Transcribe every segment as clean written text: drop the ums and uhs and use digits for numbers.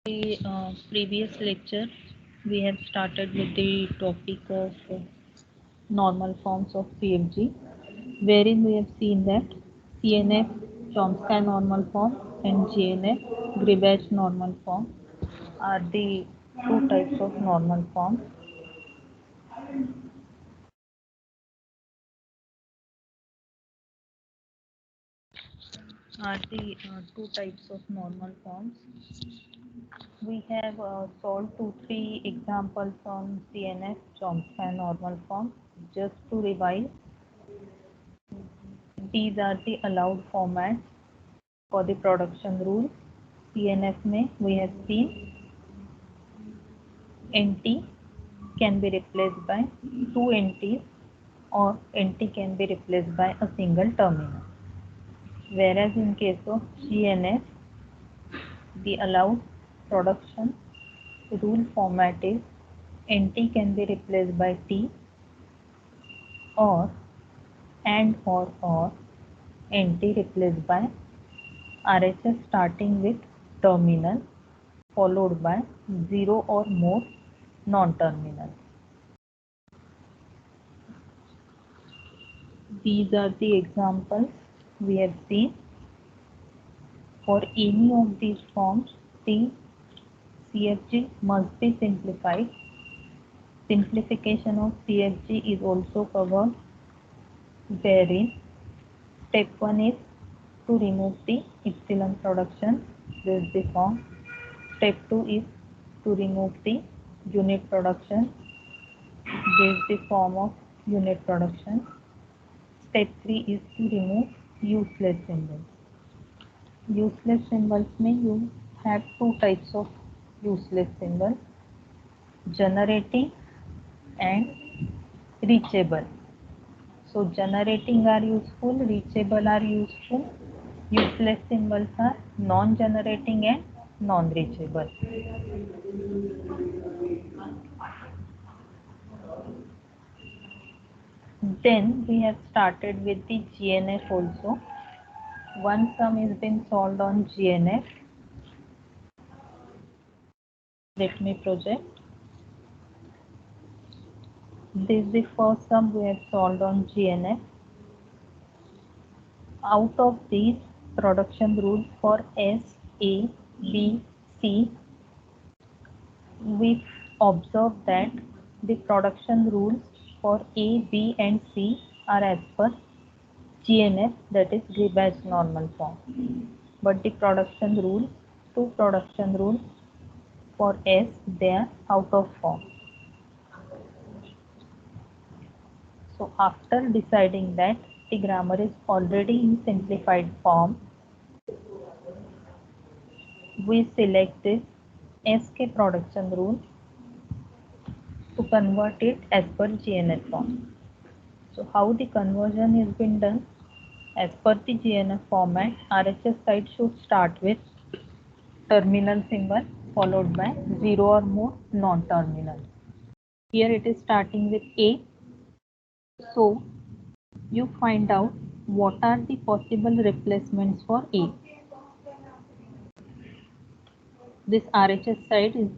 The previous lecture, we have started with the topic of normal forms of CFG, wherein we have seen that CNF Chomsky normal form and GNF Gribach normal form are the two types of normal forms. Two types of normal forms. We have solved 2-3 examples on CNF Chomsky normal form. Just to revise, these are the allowed formats for the production rule. CNF में we have seen NT can be replaced by two NTs or NT can be replaced by a single terminal. Whereas in case of GNF, the allowed production rule format is NT can be replaced by T or or NT replaced by RHS starting with terminal followed by 0 or more non-terminal. These are the examples we have seen. For any of these forms, the CFG must be simplified. Simplification of CFG is also covered, wherein step 1 is to remove the epsilon production. This is the form. Step 2 is to remove the unit production. This is the form of unit production. Step 3 is to remove useless symbols. Useless symbols mean you have two types of useless symbols, generating and reachable. So generating are useful, reachable are useful, useless symbols are non-generating and non-reachable. Then we have started with the GNF also. One sum is been solved on GNF. Let me project. This is the first sum we have solved on GNF. Out of these production rules for S, A, B, C, we observe that the production rules for A, B and C are as per GNF, that is Gribach normal form. But the production rules, two production rules for S, they are out of form. So after deciding that the grammar is already in simplified form, we select this SK production rule to convert it as per GNF form. So how the conversion is been done? As per the GNF format, RHS side should start with terminal symbol followed by 0 or more non-terminal. Here it is starting with A. So you find out what are the possible replacements for A. This RHS side is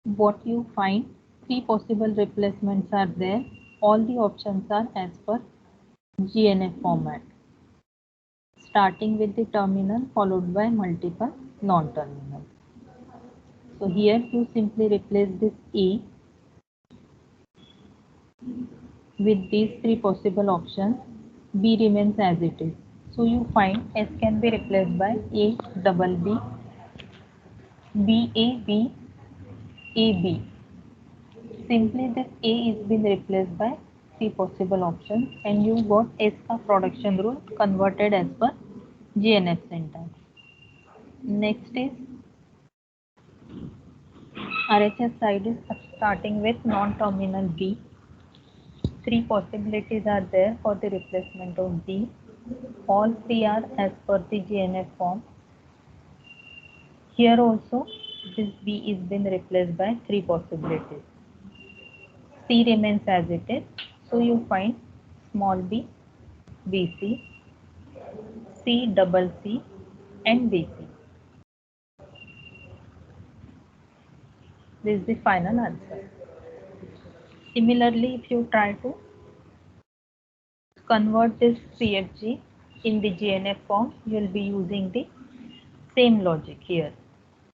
what you find. Three possible replacements are there. All the options are as per GNF format, starting with the terminal followed by multiple non-terminals. So here you simply replace this A with these three possible options. B remains as it is. So you find S can be replaced by A double B, B A B, A B. Simply this A is been replaced by three possible options and you got S का production rule converted as per GNF syntax. Next is RHS side is starting with non-terminal B. Three possibilities are there for the replacement of B. All three are as per the GNF form. Here also this B is been replaced by three possibilities. C remains as it is. So you find small b, BC, C double C and BC. This is the final answer. Similarly, if you try to convert this CFG in the GNF form, you will be using the same logic here.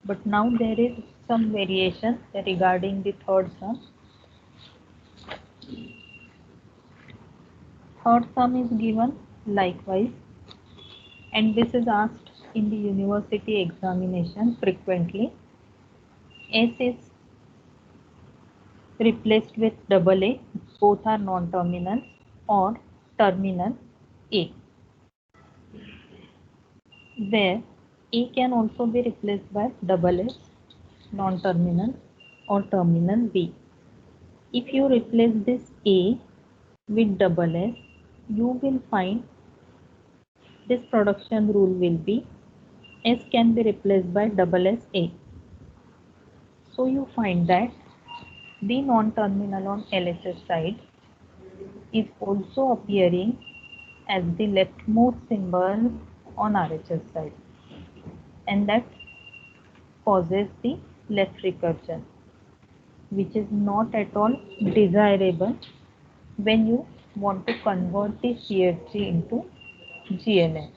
But now there is some variation regarding the third sum. Third sum is given likewise, and this is asked in the university examination frequently. S is replaced with double A, both are non-terminals, or terminal A, where A can also be replaced by double S, non-terminal, or terminal B. If you replace this A with double S, you will find this production rule will be S can be replaced by double S A. So you find that the non-terminal on LHS side is also appearing as the leftmost symbol on RHS side, and that causes the left recursion, which is not at all desirable when you want to convert the CFG into GNF.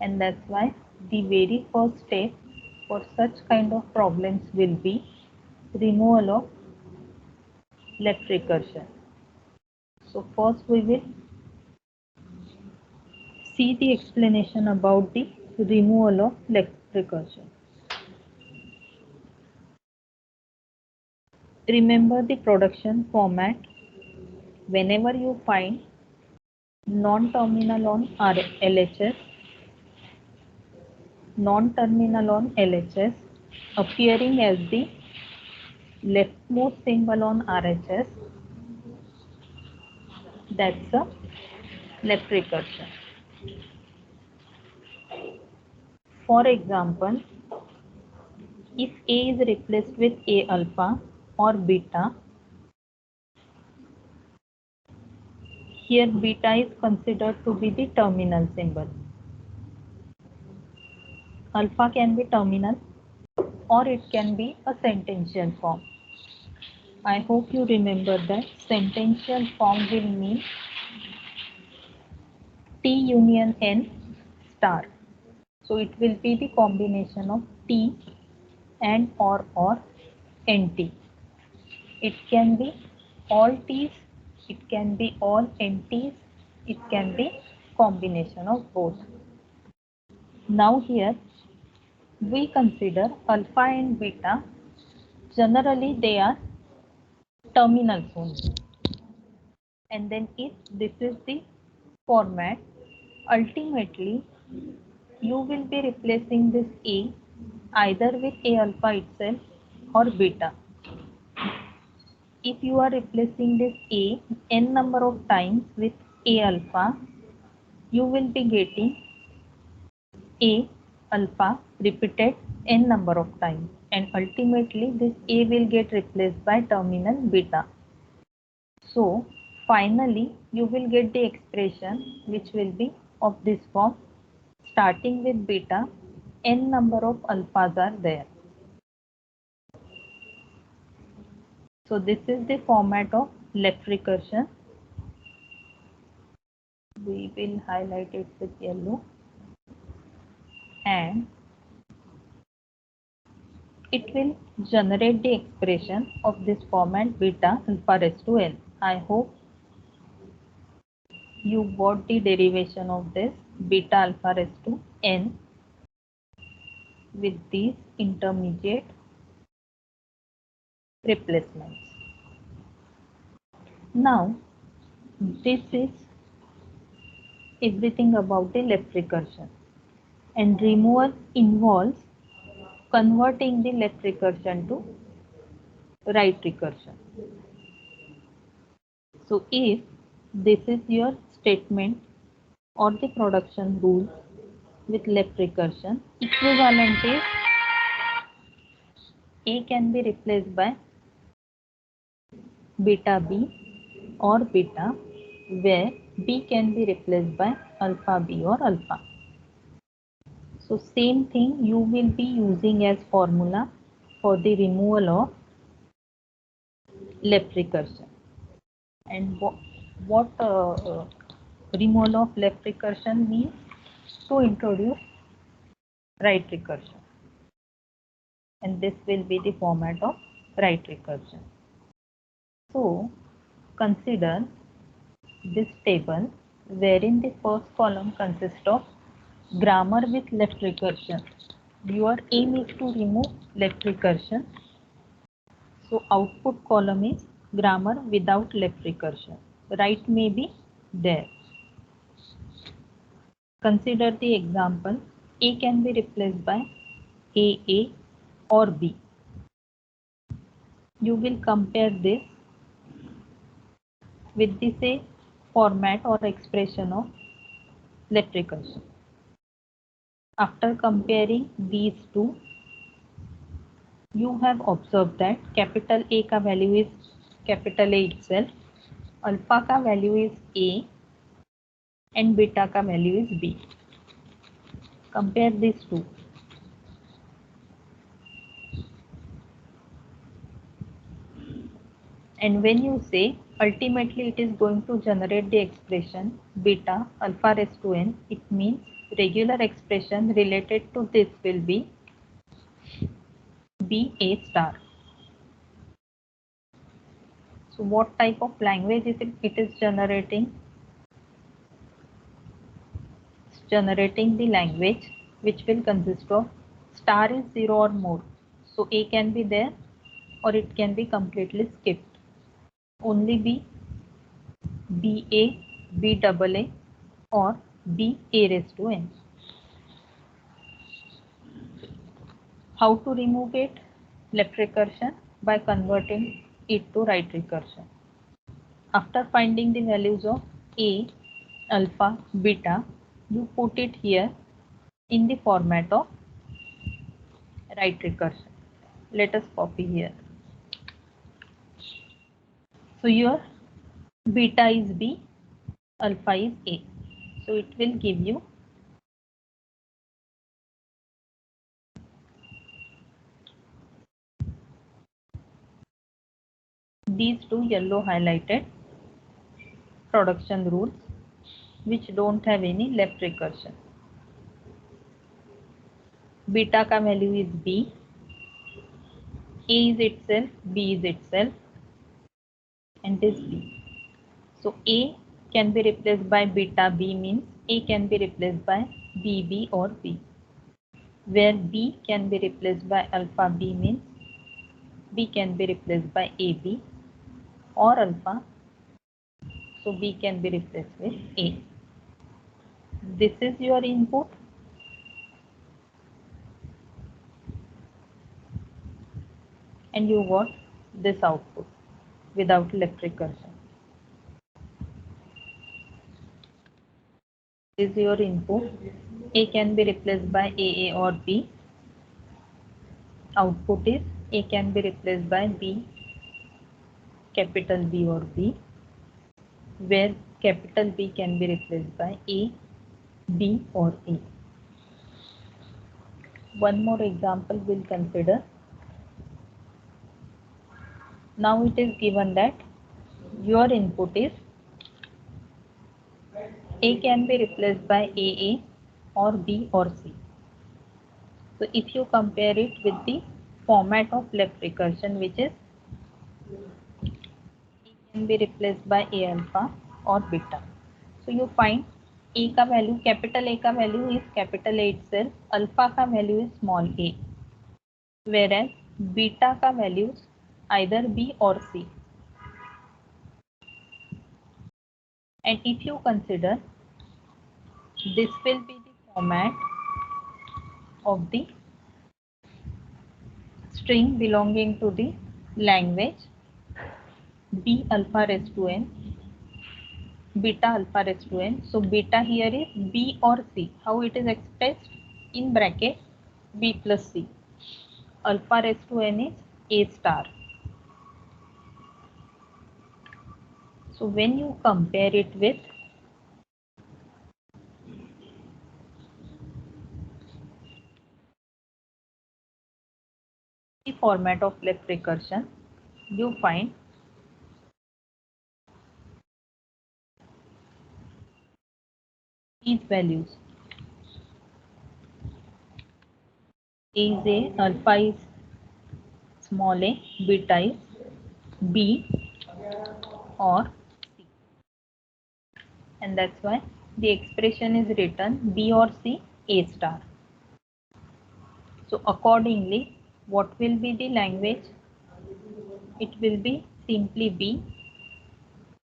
And that's why the very first step for such kind of problems will be removal of left recursion. So first we will see the explanation about the removal of left recursion. Remember the production format. Whenever you find non-terminal on LHS, non-terminal on LHS appearing as the leftmost symbol on RHS, that's a left recursion. For example, if A is replaced with A alpha or beta, here beta is considered to be the terminal symbol. Alpha can be terminal or it can be a sentential form. I hope you remember that sentential form will mean T union N star. So it will be the combination of T and or NT. It can be all T's, it can be all NT's, it can be combination of both. Now here we consider alpha and beta. Generally they are terminals only. And then if this is the format, ultimately you will be replacing this A either with A alpha itself or beta. If you are replacing this A n number of times with A alpha, you will be getting A alpha repeated n number of times, and ultimately this A will get replaced by terminal beta. So finally you will get the expression which will be of this form: starting with beta, n number of alphas are there. So this is the format of left recursion. We will highlight it with yellow, and it will generate the expression of this format beta alpha raised to n. I hope you got the derivation of this beta alpha raised to n with these intermediate replacements. Now this is everything about the left recursion, and removal involves converting the left recursion to right recursion. So if this is your statement or the production rule with left recursion, equivalent is A can be replaced by beta B or beta, where B can be replaced by alpha B or alpha. So same thing you will be using as formula for the removal of left recursion. And what removal of left recursion means? To introduce right recursion, and this will be the format of right recursion. So consider this table wherein the first column consists of grammar with left recursion. Your aim is to remove left recursion. So output column is grammar without left recursion. Right may be there. Consider the example. A can be replaced by AA or B. You will compare this with the say format or expression of left recursion. After comparing these two, you have observed that capital A का value is capital A itself, alpha का value is A and beta का value is B. Compare these two. And when you say ultimately it is going to generate the expression beta alpha raised to n, it means regular expression related to this will be BA star. So what type of language is it is generating? It's generating the language which will consist of star is 0 or more. So A can be there or it can be completely skipped. Only be BA, BAA or BA raised to n. How to remove it? Left recursion by converting it to right recursion. After finding the values of A, alpha, beta, you put it here in the format of right recursion. Let us copy here. So your beta is B, alpha is A. So it will give you these two yellow highlighted production rules which don't have any left recursion. Beta का value is B, A is itself, B is itself, and this B. So A can be replaced by beta B means A can be replaced by BB or B. Where B can be replaced by alpha B means B can be replaced by AB or alpha. So B can be replaced with A. This is your input. And you got this output without left recursion. This is your input. A can be replaced by AA or B. Output is A can be replaced by B, capital B or B, where capital B can be replaced by A, B or A. One more example we'll consider. Now it is given that your input is A can be replaced by AA or B or C. So if you compare it with the format of left recursion, which is A can be replaced by A alpha or beta. So you find A का value, capital A का value is capital A itself, alpha का value is small a, whereas beta का values either B or C. And if you consider, this will be the format of the string belonging to the language B alpha raised to n, beta alpha raised to n. So beta here is B or C. How it is expressed? In bracket B plus C. Alpha raised to n is A star. So when you compare it with the format of left recursion, you find these values. A is A, alpha is small a, beta is B or C. And that's why the expression is written B or C, A star. So accordingly, what will be the language? It will be simply B,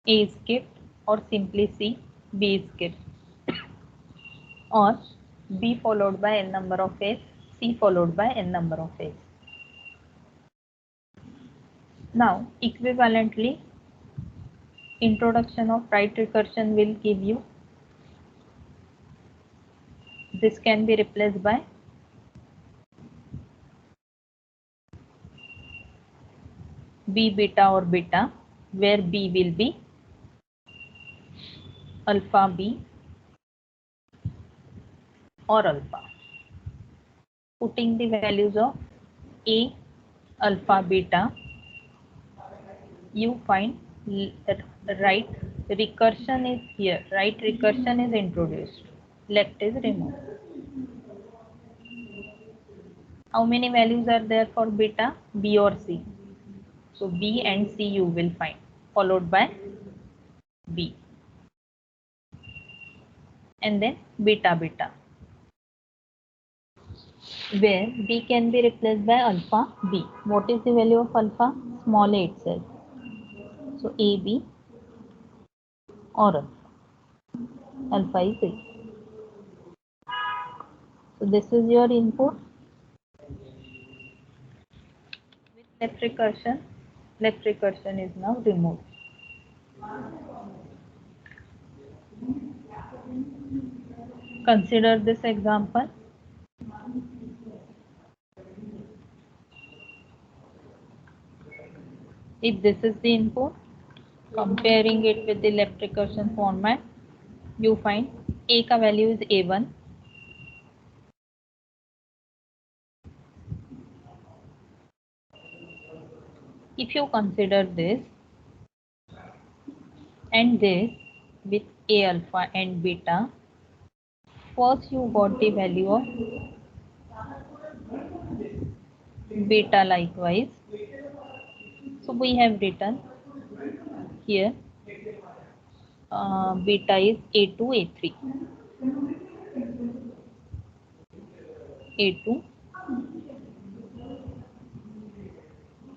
A is skipped, or simply C, B is skipped, or B followed by n number of A's, C followed by n number of A's. Now, equivalently, introduction of right recursion will give you this can be replaced by B beta or beta, where B will be alpha B or alpha. Putting the values of A, alpha, beta, you find right recursion is here. Right recursion is introduced. Left is removed. How many values are there for beta? B or C. So B and C you will find, followed by B. And then beta beta, where B can be replaced by alpha B. What is the value of alpha? Small a itself. So AB or alpha. Alpha is A. So this is your input. With left recursion is now removed. Consider this example. If this is the input, comparing it with the left recursion format, you find A ka value is A1. If you consider this and this with A alpha and beta, first you got the value of beta likewise. So we have written here beta is A2, A3. A2,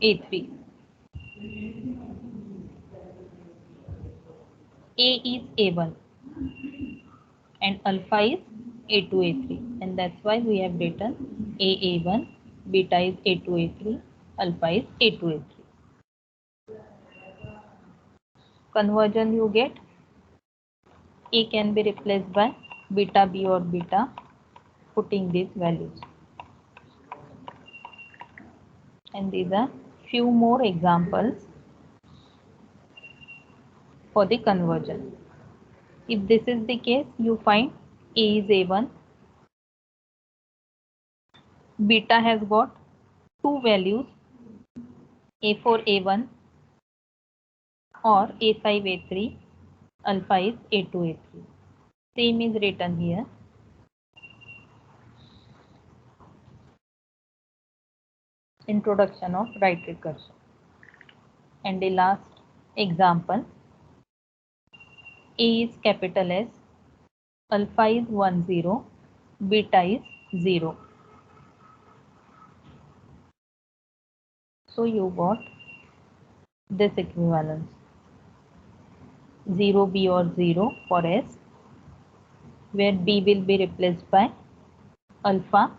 A3. A is A1 and alpha is A2, A3, and that's why we have written A1, beta is A2, A3, alpha is A2, A3. Conversion you get, A can be replaced by beta B or beta, putting these values. And these are few more examples for the conversion. If this is the case, you find A is A1, beta has got two values, A4, A1 or A5, A3, alpha is A2, A3. Same is written here. Introduction of right recursion. And the last example, A is capital S, alpha is 1, 0, beta is 0. So you got this equivalence, 0B or 0 for S, where B will be replaced by alpha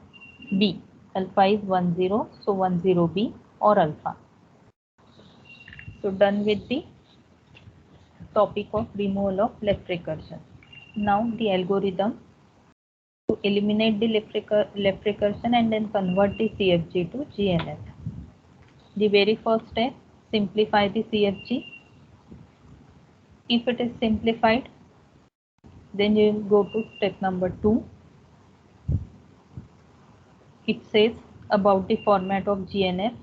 B. Alpha is 1, 0, so 1, 0B or alpha. So done with the topic of removal of left recursion. Now the algorithm to eliminate the left recursion and then convert the CFG to GNF. The very first step, simplify the CFG. If it is simplified, then you will go to step number 2. It says about the format of GNF.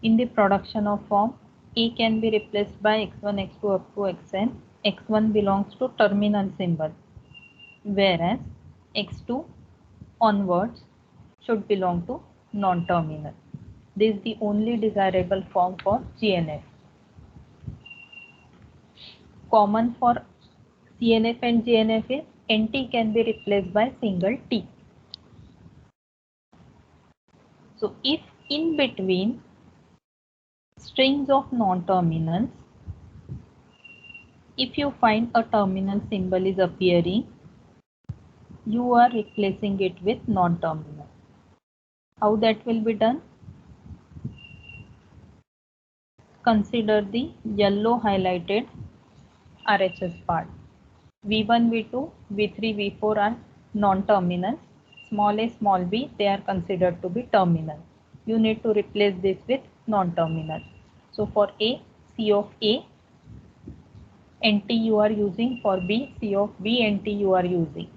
In the production of form, A can be replaced by x1, x2 up to xn. x1 belongs to terminal symbol, whereas x2 onwards should belong to non-terminal. This is the only desirable form for GNF. Common for CNF and GNF is NT can be replaced by single T. So if in between strings of non-terminals, if you find a terminal symbol is appearing, you are replacing it with non-terminal. How that will be done? Consider the yellow highlighted RHS part. V1, V2, V3, V4 are non-terminals. Small a, small b, they are considered to be terminal. You need to replace this with non-terminal. So for A, C of A, NT you are using. For B, C of B, NT you are using.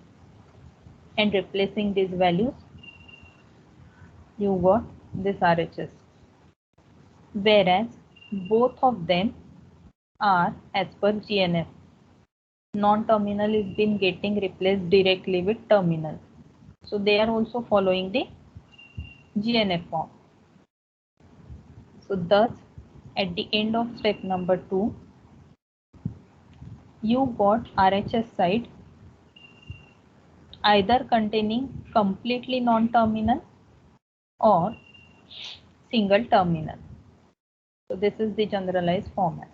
And replacing these values, you got this RHS. Whereas both of them are as per GNF. Non-terminal is been getting replaced directly with terminal. So they are also following the GNF form. So thus at the end of step number 2, you got RHS side either containing completely non-terminal or single terminal. So this is the generalized format.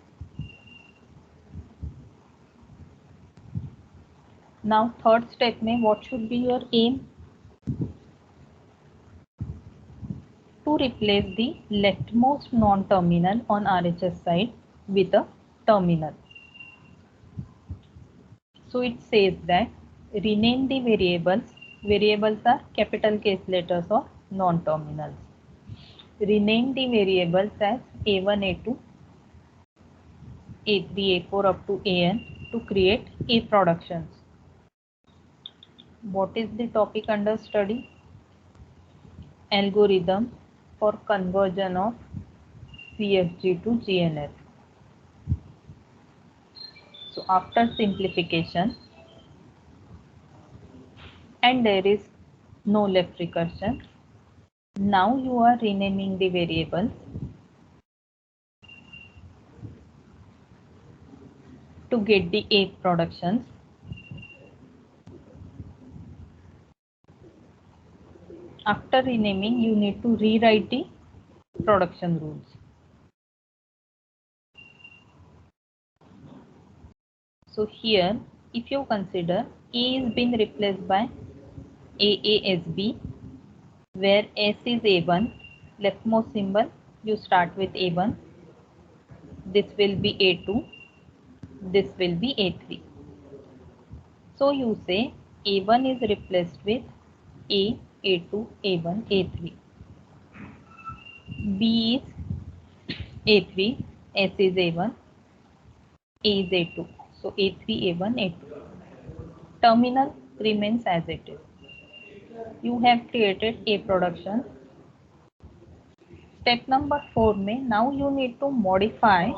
Now third step में what should be your aim? To replace the leftmost non-terminal on RHS side with a terminal. So it says that rename the variables. Variables are capital case letters or non-terminals. Rename the variables as A1, A2, A3, A4 up to AN to create A productions. What is the topic under study? Algorithm for conversion of CFG to GNF. So after simplification, and there is no left recursion, now you are renaming the variables to get the A productions. After renaming, you need to rewrite the production rules. So here, if you consider A is being replaced by AASB, where S is A1, leftmost symbol, you start with A1, this will be A2, this will be A3. So you say A1 is replaced with A, A2, A1, A3. B is A3, S is A1, A is A2. So A3, A1, A2. Terminal remains as it is. You have created A production. Step number 4 में now you need to modify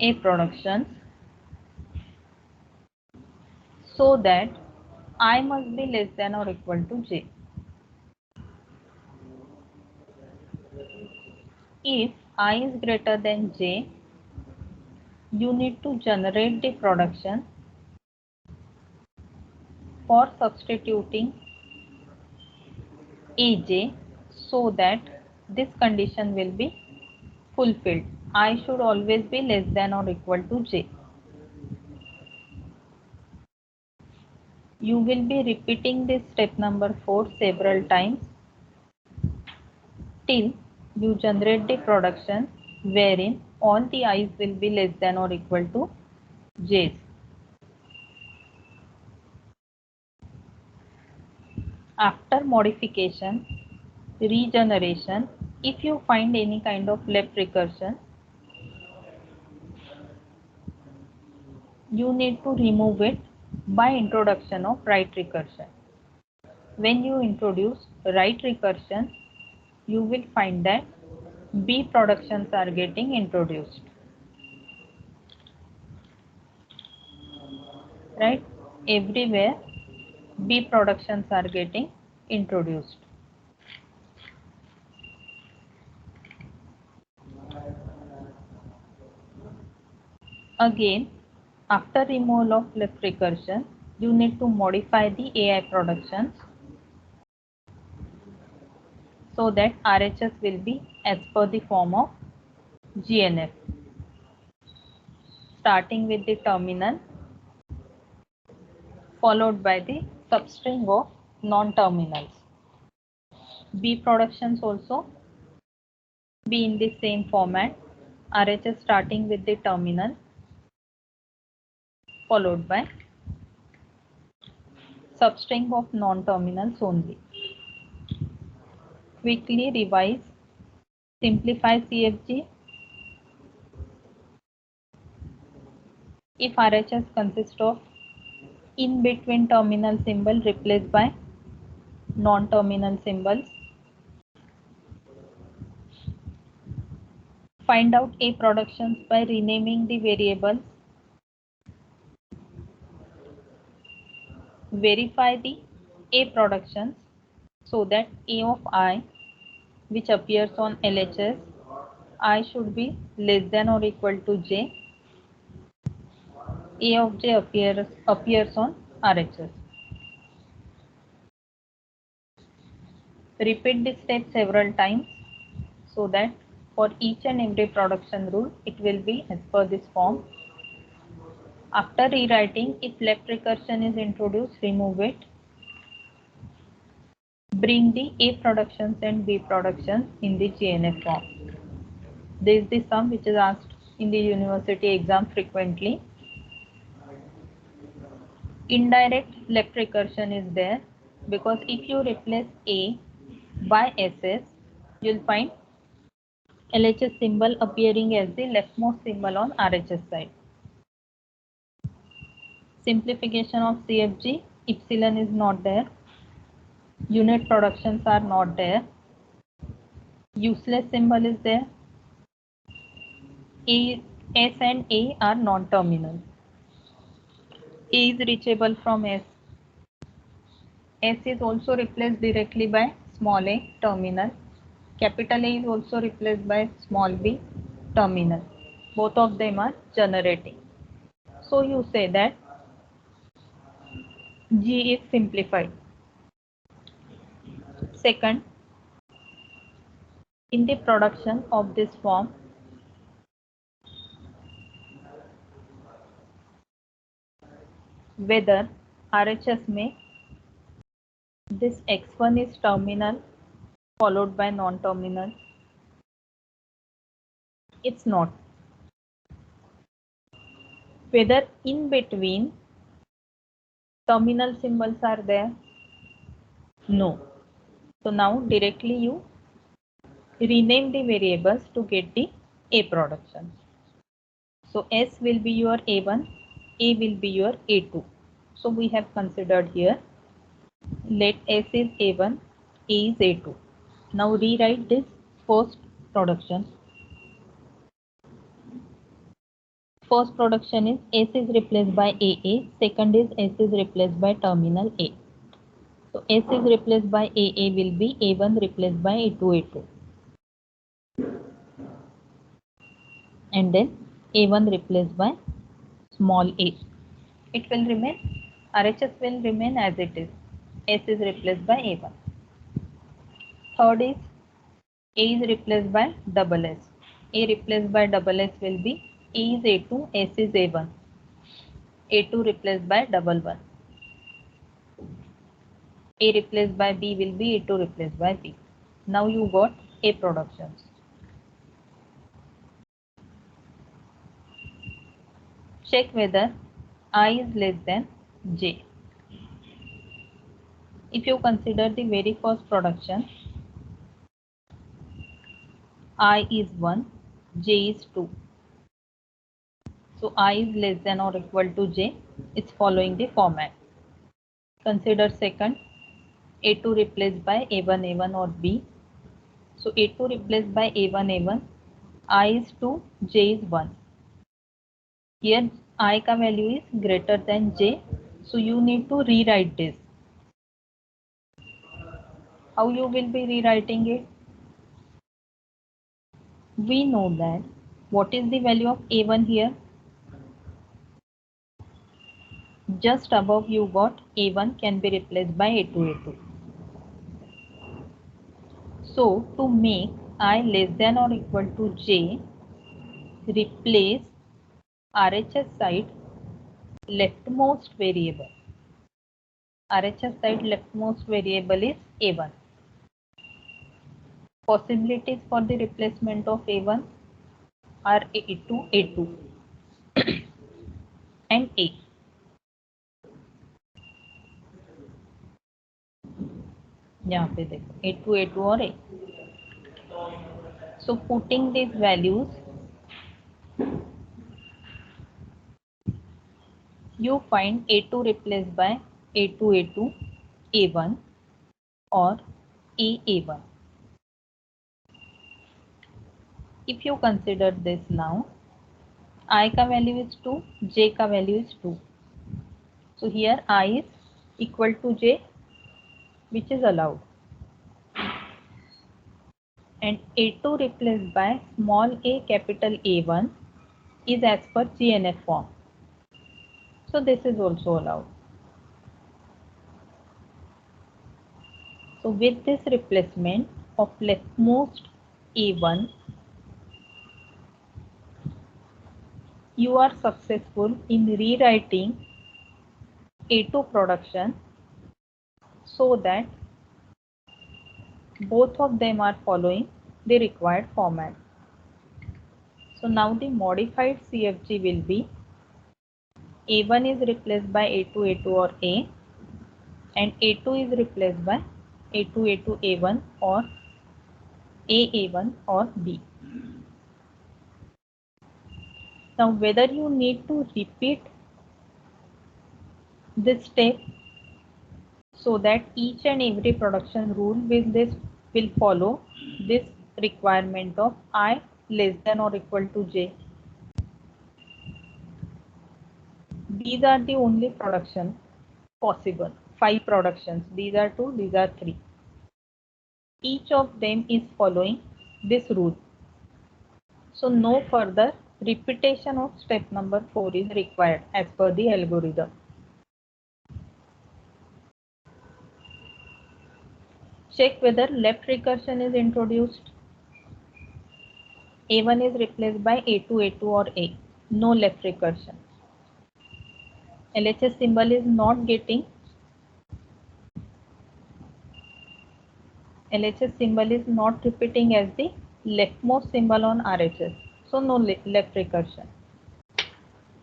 A productions so that I must be less than or equal to J. If I is greater than J, you need to generate the production for substituting AJ so that this condition will be fulfilled. I should always be less than or equal to J. You will be repeating this step number 4 several times till you generate the production wherein all the i's will be less than or equal to j's. After modification, regeneration, if you find any kind of left recursion, you need to remove it by introduction of right recursion. When you introduce right recursion, you will find that B productions are getting introduced. Right? Everywhere B productions are getting introduced. Again, after removal of left recursion, you need to modify the AI productions so that RHS will be as per the form of GNF, starting with the terminal followed by the substring of non-terminals. B productions also be in the same format, RHS starting with the terminal followed by substring of non-terminals only. Quickly revise, simplify CFG. If RHS consists of in between terminal symbol replaced by non-terminal symbols, find out A productions by renaming the variables. Verify the A productions so that A of I, which appears on LHS, I should be less than or equal to J. A of J appears on RHS. Repeat this step several times so that for each and every production rule, it will be as per this form. After rewriting, if left recursion is introduced, remove it. Bring the A productions and B productions in the GNF form. This is the sum which is asked in the university exam frequently. Indirect left recursion is there because if you replace A by SS, you'll find LHS symbol appearing as the leftmost symbol on RHS side. Simplification of CFG, epsilon is not there, unit productions are not there, useless symbol is there, S and A are non-terminal. A is reachable from S. S is also replaced directly by small a terminal. Capital A is also replaced by small b terminal. Both of them are generating. So you say that G is simplified. Second, in the production of this form, whether RHS may this X1 is terminal followed by non-terminal, it's not. Whether in between terminal symbols are there, no. So now directly you rename the variables to get the A production. So S will be your A1, A will be your A2. So we have considered here, let S is A1, A is A2. Now rewrite this first production. First production is S is replaced by AA, second is S is replaced by terminal A. So S is replaced by AA will be A1 replaced by A2, A2. And then A1 replaced by small a. It will remain, RHS will remain as it is. S is replaced by A1. Third is A is replaced by double S. A replaced by double S will be A is A2, S is A1. A2 replaced by double 1. A replaced by B will be A2 replaced by B. Now you got A productions. Check whether I is less than J. If you consider the very first production, I is 1, J is 2. So I is less than or equal to J. It's following the format. Consider second, A2 replaced by A1, A1 or B. So A2 replaced by A1, A1, I is 2, J is 1. Here I का value is greater than J. So you need to rewrite this. How you will be rewriting it? We know that what is the value of A1 here? Just above you got A1 can be replaced by A2, A2. So to make I less than or equal to J, replace RHS side leftmost variable. RHS side leftmost variable is A1. Possibilities for the replacement of A1 are A2, A2 and A. यहाँ पे देखो A2, A2 और A. So putting these values, you find A2 replaced by A2, A2, A1 or A1. If you consider this now, I का value is 2, J का value is 2. So here I is equal to J, which is allowed. And A2 replaced by small a capital A1 is as per GNF form. So this is also allowed. So with this replacement of leftmost A1, you are successful in rewriting A2 production so that both of them are following the required format. So now the modified CFG will be A1 is replaced by A2, A2 or A, and A2 is replaced by A2, A2, A1 or A1 or B. Now whether you need to repeat this step so that each and every production rule with this will follow this requirement of I less than or equal to J. These are the only production possible. 5 productions. These are 2, these are 3. Each of them is following this rule. So no further repetition of step number 4 is required as per the algorithm. Check whether left recursion is introduced. A1 is replaced by A2, A2 or A. No left recursion. LHS symbol is not getting. LHS symbol is not repeating as the leftmost symbol on RHS. So no left recursion.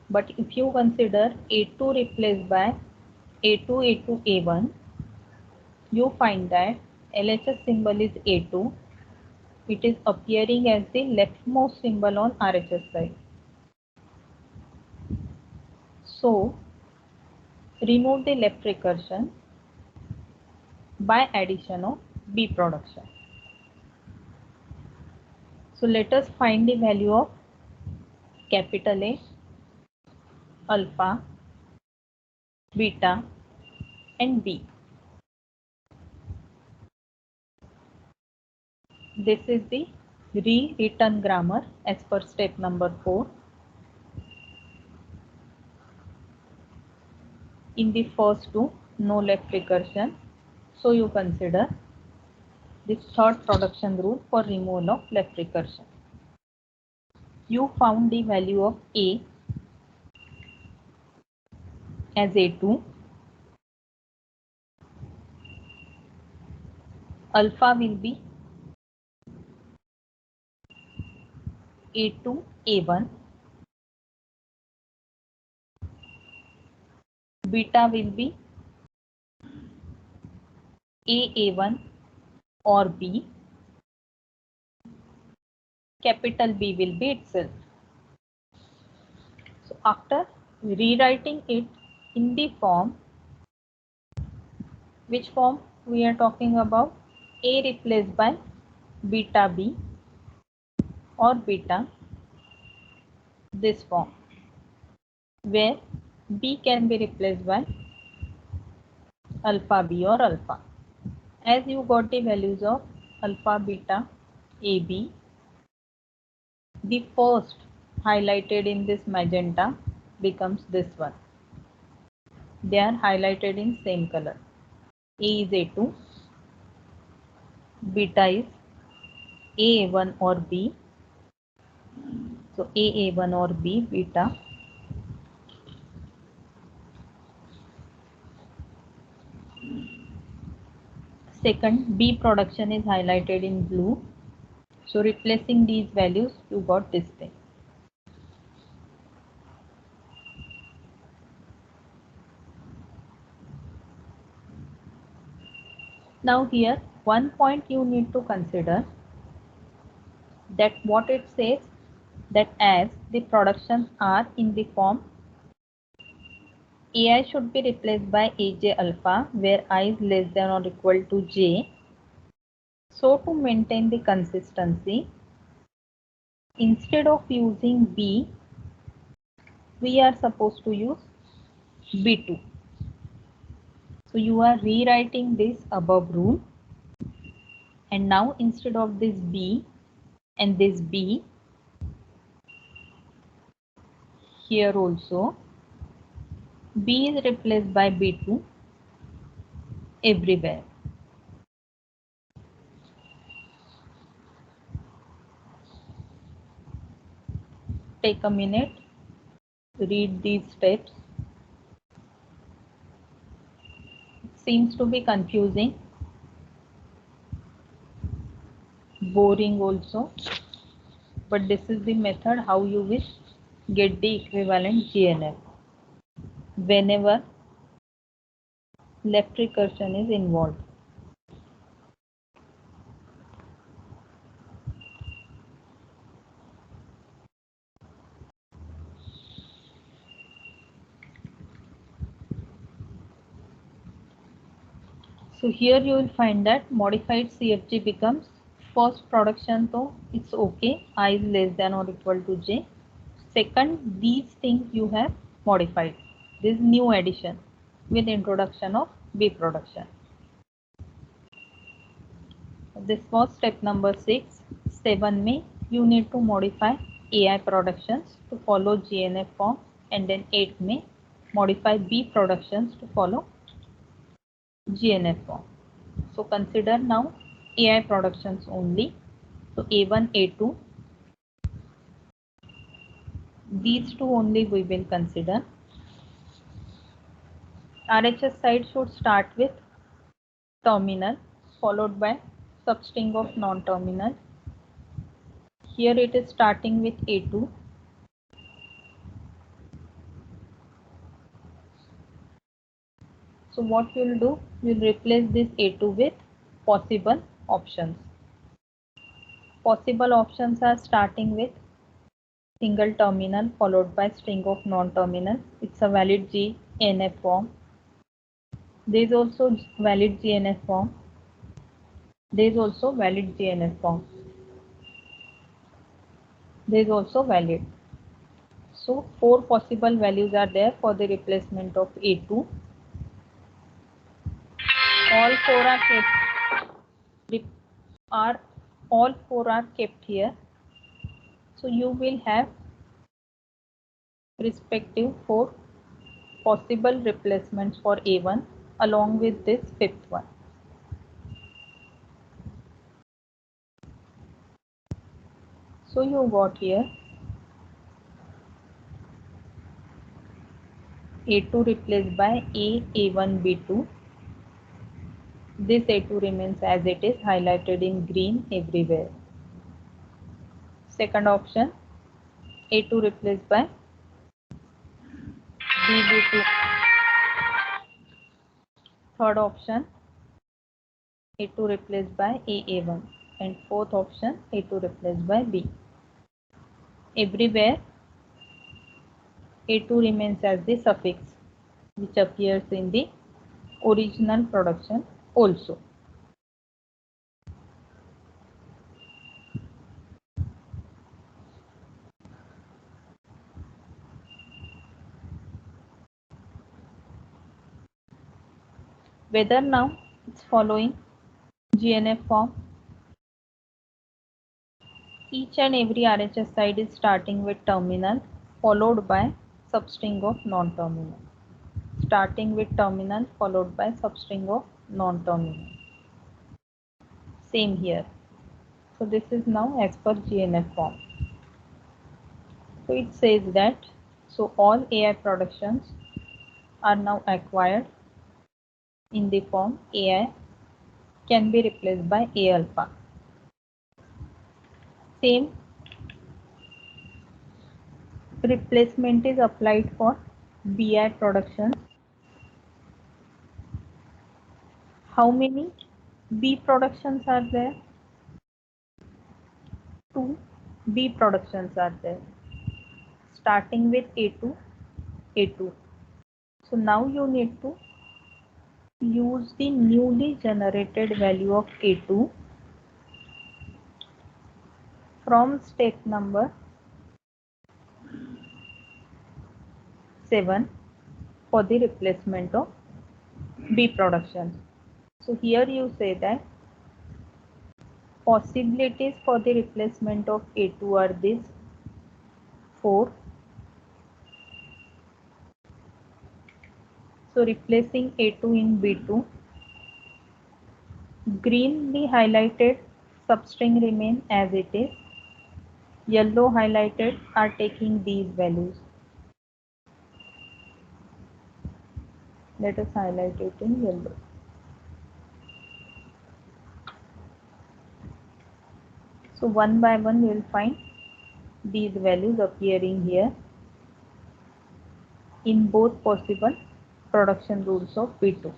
But if you consider A2 replaced by A2, A2, A1, you find that LHS symbol is A2. It is appearing as the leftmost symbol on RHS side. So remove the left recursion by addition of B production. So let us find the value of capital A, alpha, beta and B. This is the rewritten grammar as per step number 4. In the first two, no left recursion. So you consider this third production rule for removal of left recursion. You found the value of A as A2. Alpha will be A2, A1. Beta will be A1 or B, capital B will be itself. So after rewriting it in the form, which form we are talking about? A replaced by beta B or beta, this form, where B can be replaced by alpha B or alpha. As you got the values of alpha, beta, AB, the first highlighted in this magenta becomes this one. They are highlighted in same color. A is A2, beta is A1 or B. So A1 or B, beta. Second, B production is highlighted in blue. So replacing these values, you got this thing. Now here, one point you need to consider, that what it says, that as the productions are in the form AI should be replaced by AJ alpha, where I is less than or equal to J. So to maintain the consistency, instead of using B, we are supposed to use B2. So you are rewriting this above rule, and now instead of this B and this B, here also B is replaced by B2 everywhere. Take a minute, read these steps. It seems to be confusing, boring also, but this is the method how you will get the equivalent GNF whenever left recursion is involved. So here you will find that modified CFG becomes first production, so it's okay, I is less than or equal to J. Second, these things you have modified. This new addition with introduction of B production. This was step number 6. 7 में you need to modify AI productions to follow GNF form, and then 8 में modify B productions to follow GNF form. So consider now AI productions only. So A1, A2, these two only we will consider. RHS side should start with terminal followed by substring of non-terminal. Here it is starting with A2. So what we will do, we will replace this A2 with possible options. Possible options are starting with single terminal followed by string of non-terminal. It's a valid GNF form. There is also valid GNF form. There is also valid GNF form. There is also valid. So 4 possible values are there for the replacement of A2. All four are kept here. So you will have respective 4 possible replacements for A1 along with this 5th one. So you got here A2 replaced by A1, B2. This A2 remains as it is, highlighted in green everywhere. Second option, A2 replaced by BB2. Third option, A2 replaced by A1, and fourth option A2 replaced by B. Everywhere A2 remains as the suffix which appears in the original production also. Whether now it's following GNF form. Each and every RHS side is starting with terminal followed by substring of non-terminal. Starting with terminal followed by substring of non-terminal. Same here. So this is now as per GNF form. So it says that all AI productions are now acquired in the form AI can be replaced by A alpha. Same replacement is applied for BI productions. How many B productions are there? 2 B productions are there, starting with A2, A2. So now you need to use the newly generated value of A2 from step number 7 for the replacement of B productions. So here you say that possibilities for the replacement of A2 are these 4. So replacing A2 in B2, greenly highlighted substring remain as it is, yellow highlighted are taking these values. Let us highlight it in yellow. So one by one we will find these values appearing here in both possible production rules of B2.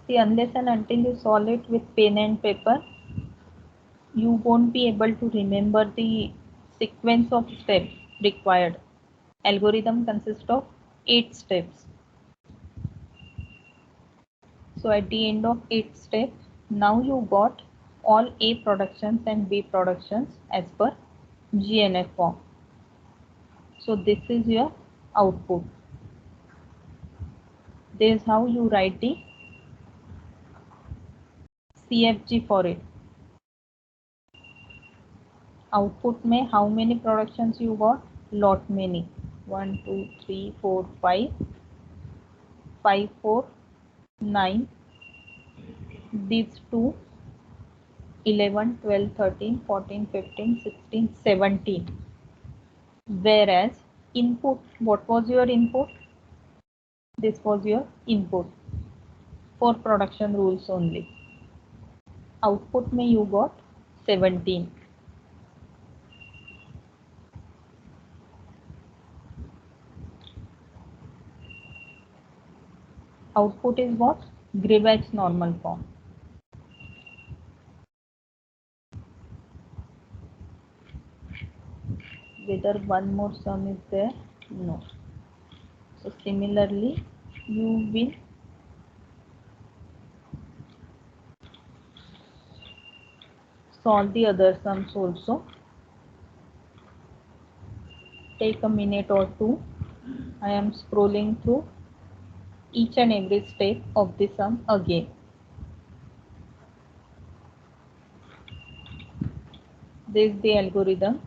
See, unless and until you solve it with pen and paper, you won't be able to remember the sequence of steps required. Algorithm consists of 8 steps. So at the end of 8 steps, now you got all A productions and B productions as per GNF form. So this is your output. This is how you write the CFG for it. Output में how many productions you got? Lot many. 1, 2, 3, 4, 5. 5, 4, 9. These 2, 11, 12, 13, 14, 15, 16, 17. Whereas input, what was your input? This was your input for production rules only. Output में you got 17. Output is what? Gribach normal form. Whether one more sum is there? No. So similarly, you will solve the other sums also. Take a minute or two. I am scrolling through each and every step of the sum again. This is the algorithm.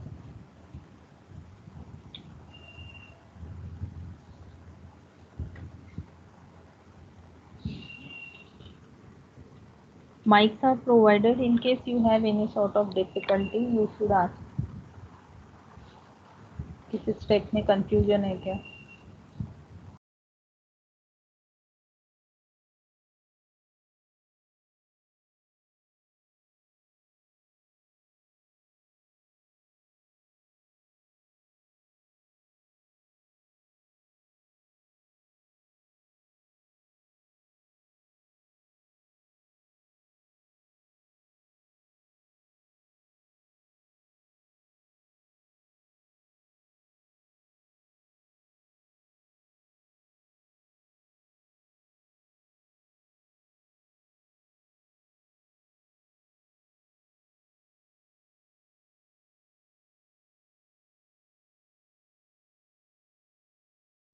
Mics are provided. In case you have any sort of difficulty, you should ask. किसी step में confusion है क्या?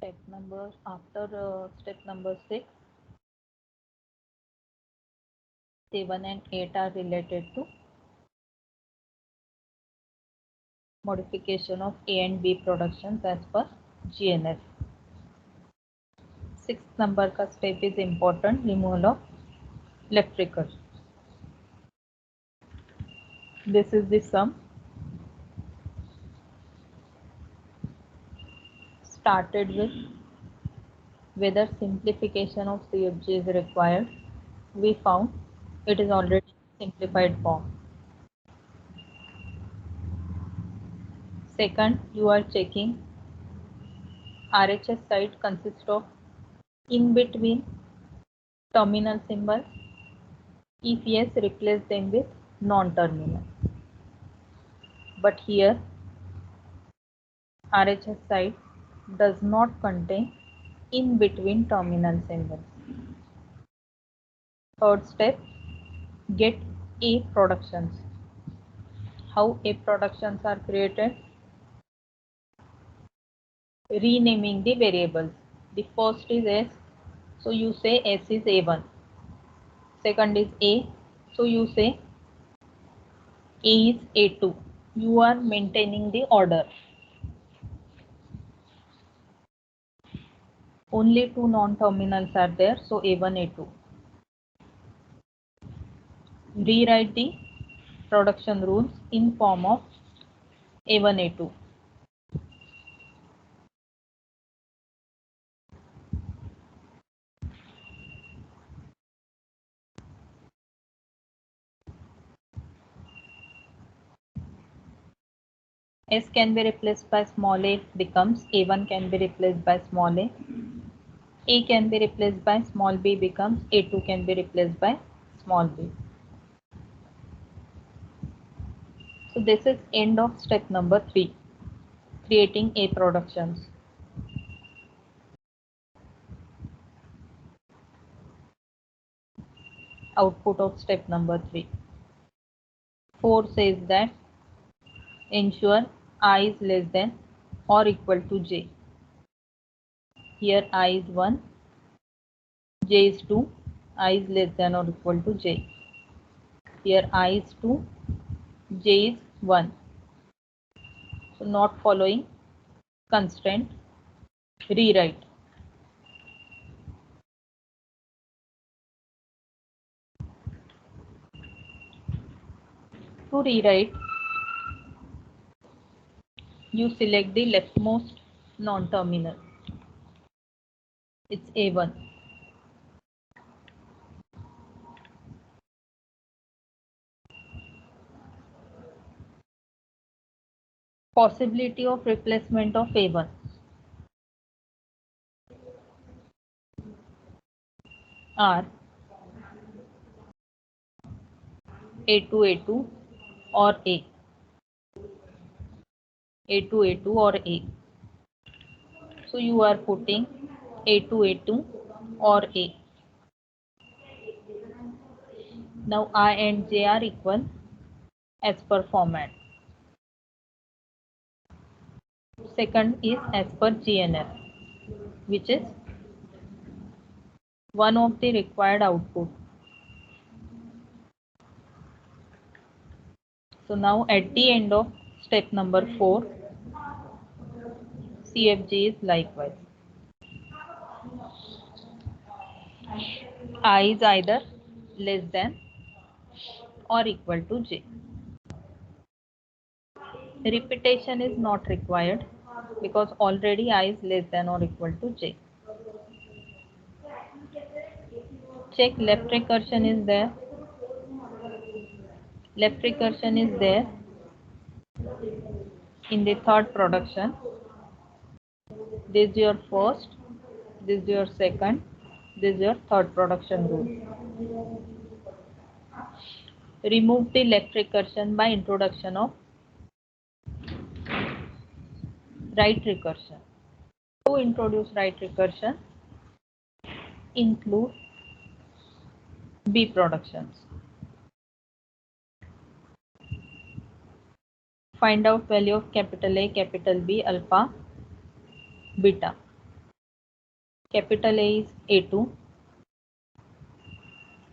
Step number 6, 7 and 8 are related to modification of A and B productions as per GNF. 6th number का step is important, removal of left recursion. This is the sum. Started with whether simplification of CFG is required. We found it is already simplified form. Second, you are checking RHS side consists of in between terminal symbol. If yes, replace them with non-terminal. But here RHS side does not contain in between terminal symbols. Third step, get A productions. How A productions are created? Renaming the variables. The first is S, so you say S is A1. Second is A, so you say A is A2. You are maintaining the order. Only two non-terminals are there, so A1, A2. Rewrite the production rules in form of A1, A2. S can be replaced by small a, becomes A1 can be replaced by small a. A can be replaced by small b, becomes A2 can be replaced by small b. So this is end of step number 3, creating A productions. Output of step number 3. 4 says that ensure I is less than or equal to j. Here I is 1, j is 2, I is less than or equal to j. Here I is 2, j is 1. So not following constraint, rewrite. To rewrite, you select the leftmost non-terminal. It's A1. Possibility of replacement of A1. Are A2, A2 or A. A2, A2 or A. So you are putting A2, A2 or A. Now I and J are equal as per format. Second is as per GNF, which is one of the required output. So now at the end of step number 4, CFG is likewise. I is either less than or equal to j. Repetition is not required because already I is less than or equal to j. Check left recursion is there. Left recursion is there in the third production. This is your first, this is your second, this is your third production rule. Remove the left recursion by introduction of right recursion. To introduce right recursion, include B productions. Find out value of capital A, capital B, alpha, beta. Capital A is A2.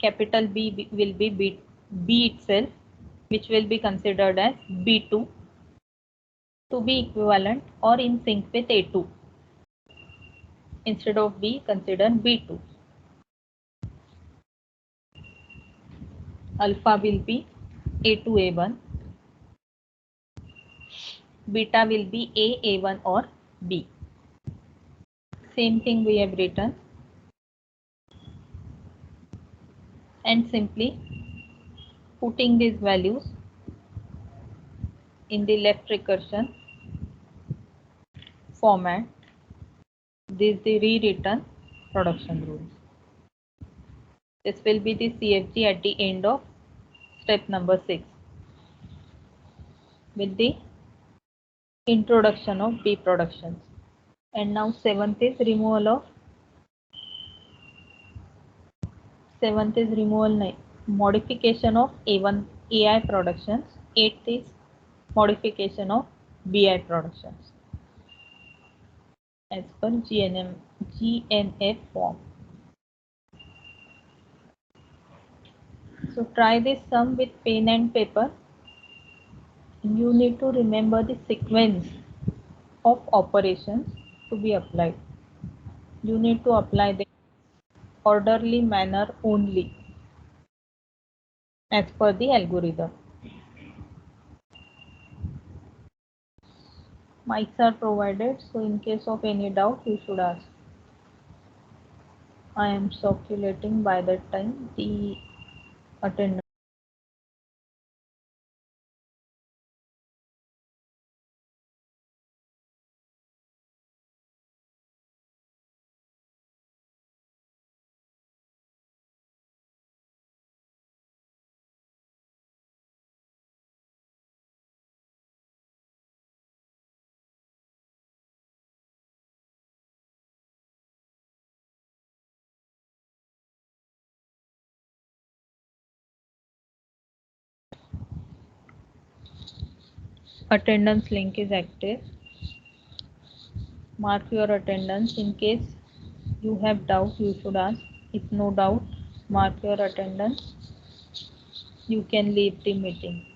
Capital B will be B itself, which will be considered as B2 to be equivalent or in sync with A2. Instead of B, consider B2. Alpha will be A2A1. Beta will be A1 or B. Same thing we have written, and simply putting these values in the left recursion format. This is the rewritten production rules. This will be the CFG at the end of step number 6 with the introduction of B productions. And now seventh is removal modification of A1 AI productions. Eighth is modification of BI productions as per GNF form. So try this sum with pen and paper. You need to remember the sequence of operations to be applied. You need to apply the orderly manner only as per the algorithm. Mics are provided, so in case of any doubt, you should ask. I am circulating by that time the attendance. Attendance link is active. Mark your attendance. In case you have doubt, you should ask. If no doubt, mark your attendance. You can leave the meeting.